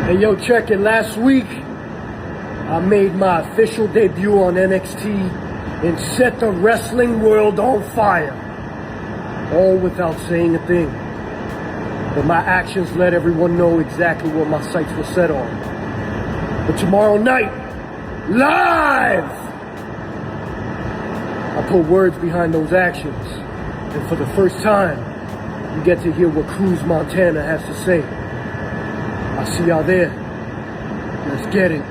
Hey, yo, check it. Last week, I made my official debut on NXT and set the wrestling world on fire. All without saying a thing. But my actions let everyone know exactly what my sights were set on. But tomorrow night, live, I put words behind those actions. And for the first time, you get to hear what Cruz, Montana has to say. I'll see y'all there. Let's get it.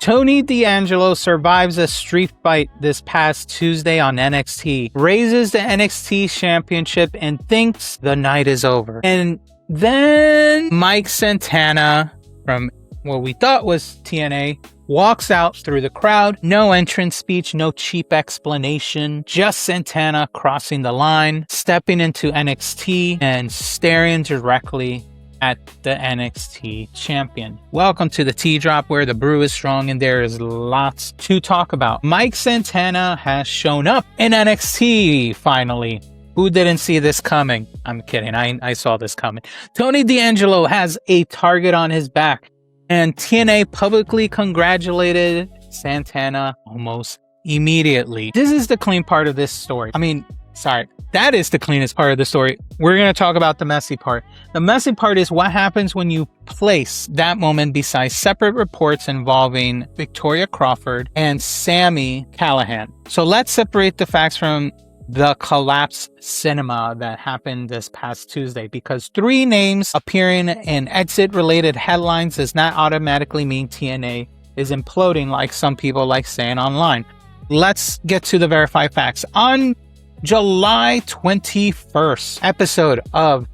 Tony D'Angelo survives a street fight this past Tuesday on NXT, raises the NXT Championship, and thinks the night is over. And then Mike Santana, from what we thought was TNA, walks out through the crowd. No entrance speech, no cheap explanation. Just Santana crossing the line, stepping into NXT, and staring directly at the NXT champion. Welcome to the Tea Drop, where the brew is strong and there is lots to talk about. Mike Santana has shown up in NXT finally. Who didn't see this coming? I'm kidding. I saw this coming. Tony D'Angelo has a target on his back, and TNA publicly congratulated Santana almost immediately. This is the clean part of this story. That is the cleanest part of the story. We're going to talk about the messy part. The messy part is what happens when you place that moment beside separate reports involving Victoria Crawford and Sammy Callahan. So let's separate the facts from the collapse cinema that happened this past Tuesday, because 3 names appearing in exit-related headlines does not automatically mean TNA is imploding like some people like saying online. Let's get to the verified facts. On July 21st episode of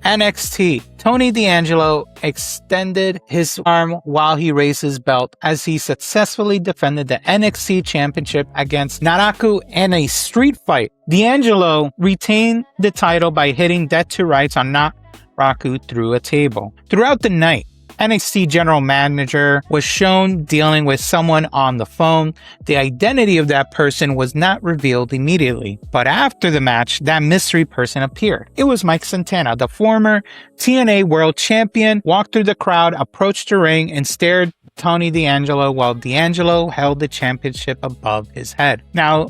NXT, Tony D'Angelo extended his arm while he raised his belt as he successfully defended the NXT Championship against Naraku in a street fight. D'Angelo retained the title by hitting dead to rights on Naraku through a table. Throughout the night, NXT general manager was shown dealing with someone on the phone. The identity of that person was not revealed immediately, but after the match, that mystery person appeared. It was Mike Santana, the former TNA World Champion, walked through the crowd, approached the ring, and stared Tony D'Angelo while D'Angelo held the championship above his head. Now,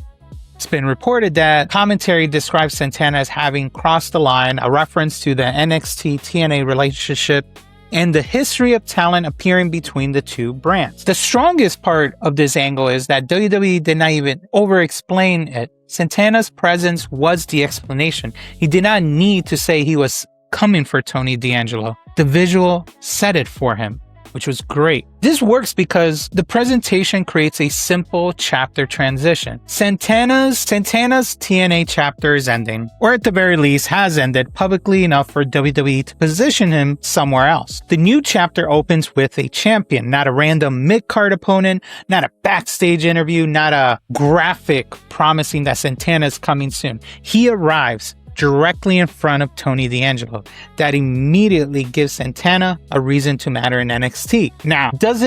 it's been reported that commentary describes Santana as having crossed the line, a reference to the NXT TNA relationship and the history of talent appearing between the two brands. The strongest part of this angle is that WWE did not even over-explain it. Santana's presence was the explanation. He did not need to say he was coming for Tony D'Angelo. The visual said it for him, which was great. This works because the presentation creates a simple chapter transition. Santana's TNA chapter is ending, or at the very least has ended publicly enough for WWE to position him somewhere else. The new chapter opens with a champion, not a random mid-card opponent, not a backstage interview, not a graphic promising that Santana's coming soon. He arrives directly in front of Tony D'Angelo. That immediately gives Santana a reason to matter in NXT. Now, does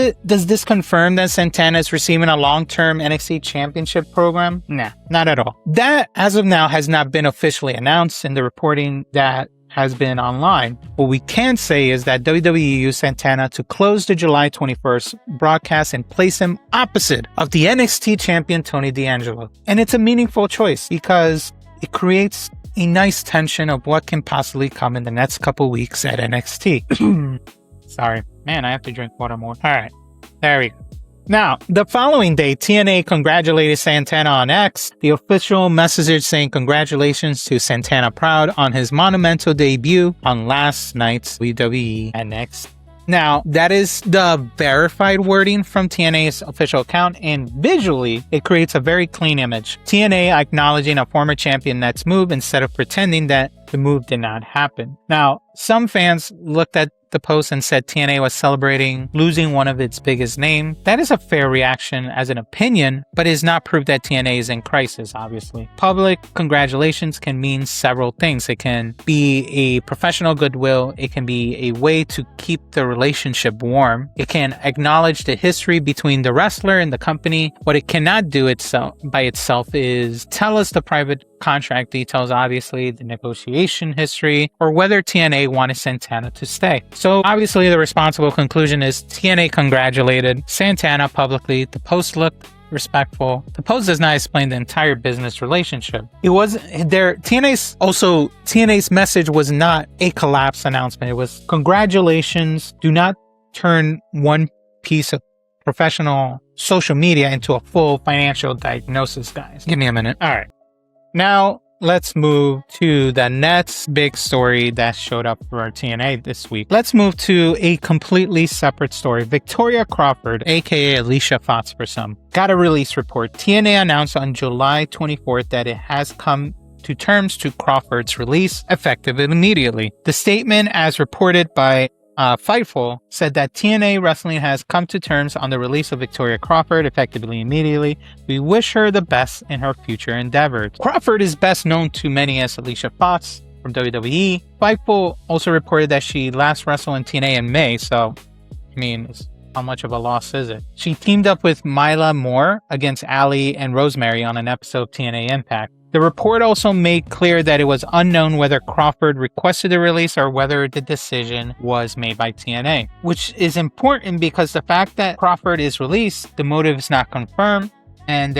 this confirm that Santana is receiving a long-term NXT Championship program? Nah, not at all. That, as of now, has not been officially announced in the reporting that has been online. What we can say is that WWE used Santana to close the July 21st broadcast and place him opposite of the NXT champion Tony D'Angelo. And it's a meaningful choice because it creates a nice tension of what can possibly come in the next couple weeks at NXT. Sorry, man, I have to drink water more. All right, there we go. Now, the following day, TNA congratulated Santana on X. The official message saying congratulations to Santana Proud on his monumental debut on last night's WWE NXT. Now, that is the verified wording from TNA's official account, and visually, it creates a very clean image. TNA acknowledging a former champion next move instead of pretending that the move did not happen. Now, some fans looked at the post and said TNA was celebrating losing one of its biggest names. That is a fair reaction as an opinion, but is not proof that TNA is in crisis, obviously. Public congratulations can mean several things. It can be a professional goodwill. It can be a way to keep the relationship warm. It can acknowledge the history between the wrestler and the company. What it cannot do by itself is tell us the private contract details, obviously, the negotiation history, or whether TNA wanted Santana to stay. So obviously the responsible conclusion is TNA congratulated Santana publicly. The post looked respectful. The post does not explain the entire business relationship. It was there. TNA's message was not a collapse announcement. It was congratulations. Do not turn one piece of professional social media into a full financial diagnosis, guys. Give me a minute. All right. Now, let's move to the next big story that showed up for TNA this week. Let's move to a completely separate story. Victoria Crawford, aka Alicia Fox for some, got a release report. TNA announced on July 24th that it has come to terms to Crawford's release, effective immediately. The statement, as reported by Fightful, said that TNA Wrestling has come to terms on the release of Victoria Crawford effectively immediately. We wish her the best in her future endeavors. Crawford is best known to many as Alicia Fox from WWE. Fightful also reported that she last wrestled in TNA in May, so I mean, how much of a loss is it? She teamed up with Mila Moore against Ali and Rosemary on an episode of TNA Impact. The report also made clear that it was unknown whether Crawford requested the release or whether the decision was made by TNA, which is important because the fact that Crawford is released, the motive is not confirmed, and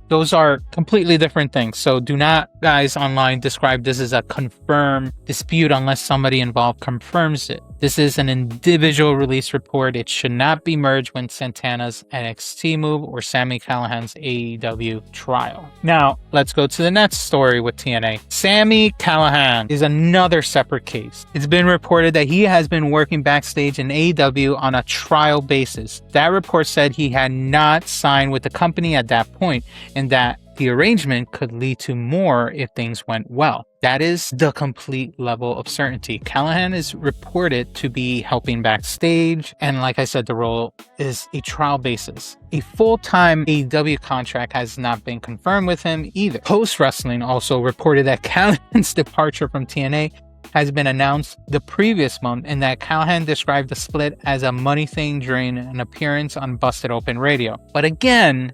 those are completely different things. So do not, guys online, describe this as a confirmed dispute unless somebody involved confirms it. This is an individual release report. It should not be merged with Santana's NXT move or Sammy Callahan's AEW trial. Now, let's go to the next story with TNA. Sammy Callahan is another separate case. It's been reported that he has been working backstage in AEW on a trial basis. That report said he had not signed with the company at that point, and that the arrangement could lead to more if things went well. That is the complete level of certainty. Callahan is reported to be helping backstage, and like I said, the role is a trial basis. A full-time AEW contract has not been confirmed with him either. Post Wrestling also reported that Callahan's departure from TNA has been announced the previous month, and that Callahan described the split as a money thing during an appearance on Busted Open Radio. But again,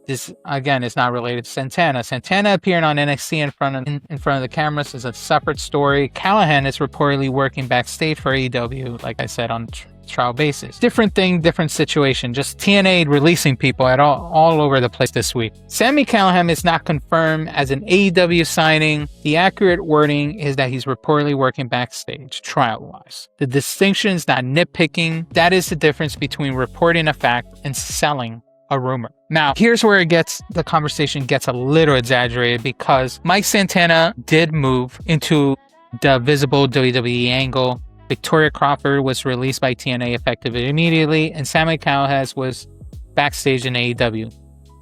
this is not related to Santana. Santana appearing on NXT in front of the cameras is a separate story. Callahan is reportedly working backstage for AEW, like I said, on trial basis. Different thing, different situation. Just TNA releasing people at all over the place this week. Sammy Callahan is not confirmed as an AEW signing. The accurate wording is that he's reportedly working backstage, trial-wise. The distinction is not nitpicking. That is the difference between reporting a fact and selling a rumor. Now, here's where the conversation gets a little exaggerated, because Mike Santana did move into the visible WWE angle. Victoria Crawford was released by TNA effective immediately, and Sammy Callahan was backstage in AEW.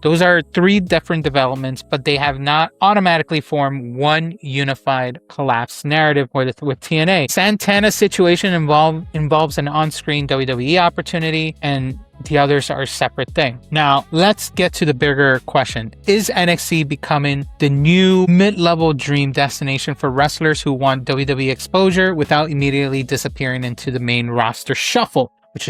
Those are three different developments, but they have not automatically formed one unified collapse narrative with TNA. Santana's situation involves an on-screen WWE opportunity, and the others are a separate thing. Now, let's get to the bigger question. Is NXT becoming the new mid-level dream destination for wrestlers who want WWE exposure without immediately disappearing into the main roster shuffle, which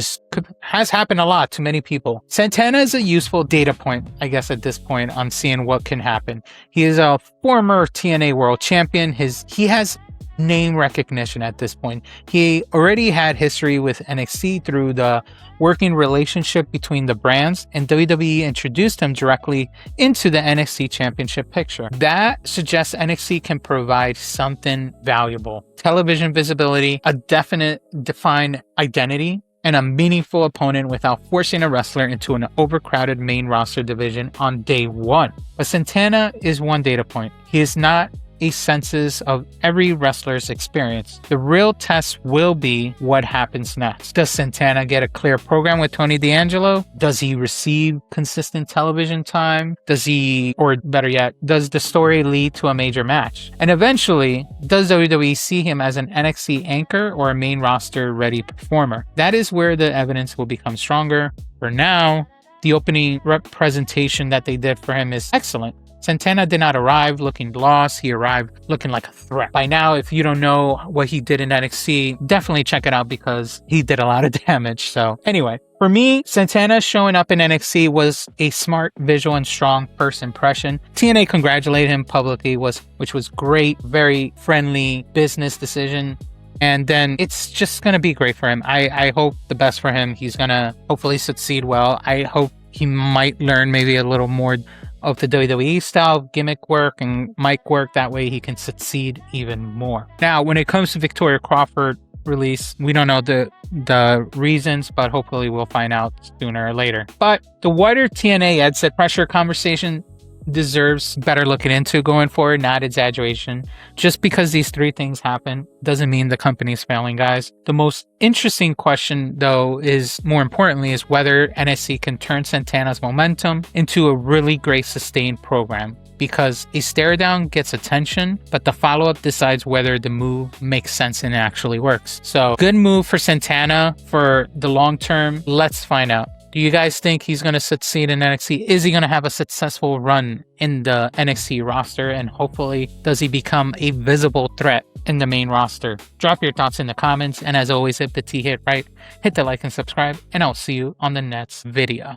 has happened a lot to many people? Santana is a useful data point, I guess, at this point on seeing what can happen. He is a former TNA World Champion. He has name recognition at this point. He already had history with NXT through the working relationship between the brands, and WWE introduced him directly into the NXT Championship picture. That suggests NXT can provide something valuable: television visibility, a defined identity, and a meaningful opponent without forcing a wrestler into an overcrowded main roster division on day one. But Santana is one data point. He is not a census of every wrestler's experience. The real test will be what happens next. Does Santana get a clear program with Tony D'Angelo? Does he receive consistent television time? Does he, or better yet, does the story lead to a major match? And eventually, does WWE see him as an NXT anchor or a main roster ready performer? That is where the evidence will become stronger. For now, the opening representation that they did for him is excellent. Santana did not arrive looking lost. He arrived looking like a threat. By now, if you don't know what he did in NXT, definitely check it out because he did a lot of damage. So anyway, for me, Santana showing up in NXT was a smart, visual, and strong first impression. TNA congratulated him publicly, which was great, very friendly business decision. And then it's just going to be great for him. I hope the best for him. He's going to hopefully succeed well. I hope he might learn maybe a little more of the WWE style gimmick work and mic work. That way he can succeed even more. Now, when it comes to Victoria Crawford release, we don't know the reasons, but hopefully we'll find out sooner or later. But the wider TNA headset pressure conversation deserves better looking into going forward, not exaggeration. Just because these three things happen doesn't mean the company's failing, guys. The most interesting question, though, is more importantly, is whether NXT can turn Santana's momentum into a really great sustained program. Because a stare down gets attention, but the follow-up decides whether the move makes sense and actually works. So, good move for Santana for the long term. Let's find out. Do you guys think he's going to succeed in NXT? Is he going to have a successful run in the NXT roster? And hopefully, does he become a visible threat in the main roster? Drop your thoughts in the comments. And as always, if the T hit right, hit the like and subscribe. And I'll see you on the next video.